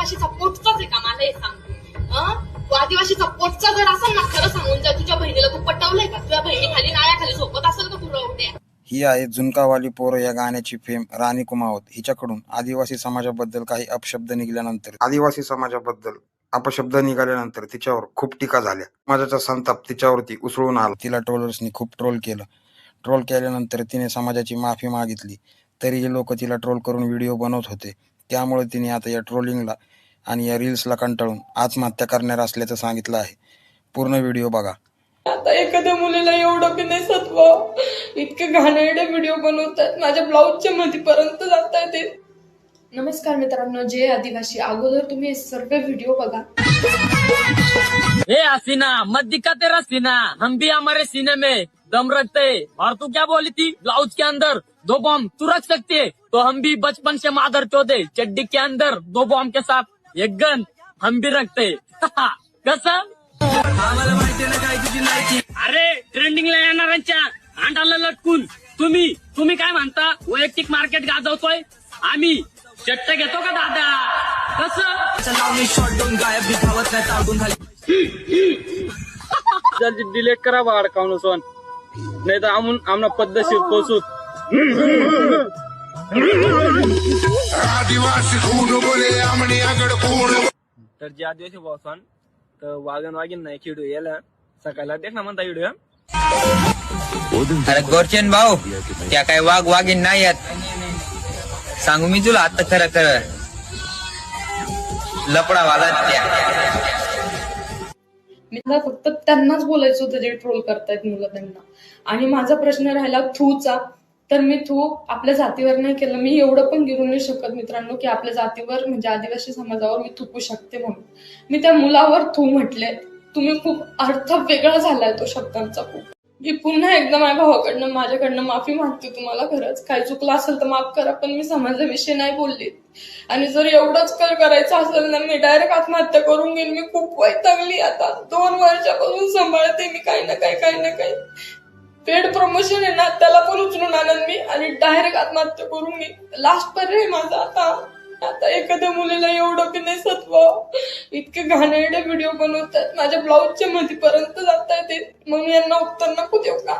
आदिवासीचा पोटचाच आहे का मला हे सांग. तू आदिवासीचा पोटचा जर असेल ना खरं सांगून जा, तुझ्या बहिणीला तू पटवलंय का? तुझ्या बहिणी खाली नाळ्याखाली झोपत असेल का तू रवड्या? ही आहे झुणकावाली पोरं या गाण्याची फेम राणी कुमावत. हिच्याकडून आदिवासी समाजाबद्दल काही अपशब्द निघाल्यानंतर तिच्यावर खूप टीका झाल्या. समाजाचा संताप तिच्यावरती उसळून आला. तिला ट्रोलर्सनी खूप ट्रोल केलं. ट्रोल केल्यानंतर तिने समाजाची माफी मागितली. तरीही लोक तिला ट्रोल करून व्हिडिओ बनवत होते. त्यामुळे तिने आता या ट्रोलिंगला आणि या रील्सला कंटाळून आत्महत्या करणार असल्याचं सांगितलं आहे. पूर्ण व्हिडिओ बघा. आता एखाद्या मुलीला एवढं बी नाही सत्व, इतके घाणेरडे व्हिडिओ बनवतात, माझ्या ब्लाऊजच्या मधीपर्यंत जाताय ते. नमस्कार मित्रांनो, जय आदिवासी. अगोदर तुम्ही हे सर्व व्हिडिओ बघा. ए हसीना मत दिखा तेरा सीना, हम भी हमारे सीने में दम रखते हैं. और तू क्या बोली थी? ब्लाउज के अंदर 2 बॉम्ब तू रख सकती है, तो हम भी बचपन से मादर चौधे चड्डी के अंदर 2 बॉम्ब के साथ 1 गन हम भी रखते. कसं? अरे ट्रेंडिंगला येणाऱ्यांच्या अंडाला लटकून तुम्ही काय म्हणता? वैयक्तिक मार्केट गाजवतोय आम्ही. चट्ट घेतो का दादा? कसं? डिलीट करा बा अडकावून सोन, नाही तर आम्हाला पद्धतशीर पोचूत. तर जे आदिवासी बॉसन तर वागीन नाही खेळू याला सकाळला देख ना म्हणता व्हिडिओ. अरे गोरचेन भाऊ, त्या काय वाघीन नाही आहेत. सांगू मी तुला आता खरं लपडावाला त्या. मला फक्त त्यांनाच बोलायचं होतं जे ट्रोल करतायत मुलं त्यांना. आणि माझा प्रश्न राहिला थूचा, तर मी थू आपल्या जातीवर नाही केलं. मी एवढं पण गिरू नाही शकत मित्रांनो की आपल्या जातीवर म्हणजे आदिवासी समाजावर मी थुकू शकते म्हणून. मी त्या मुलावर थू म्हटले. तुम्ही खूप अर्थ वेगळा झालाय तो शब्दांचा खूप. मी पुन्हा एकदा माझ्या माझ्याकडनं माफी मागते तुम्हाला. खरंच काही चुकलं असेल तर माफ करा, पण मी समाजाविषयी नाही बोलली. आणि जर एवढंच करायचं असेल ना, मी डायरेक्ट आत्महत्या करून घेईन. मी खूप वैतागली आता. 2 वर्षापासून सांभाळते मी काही ना काही. पेड प्रमोशन आहे ना, त्याला पण उचलून आणन मी आणि डायरेक्ट आत्महत्या करून घेईन. लास्ट पर्याय माझा आता एखाद्या मुलीला एवढं बी नाही सत्व, इतके घाणेरडे व्हिडिओ बनवतात, माझ्या ब्लाऊजच्या मधीपर्यंत जाताय ते. मग यांना उत्तर नको देऊ का?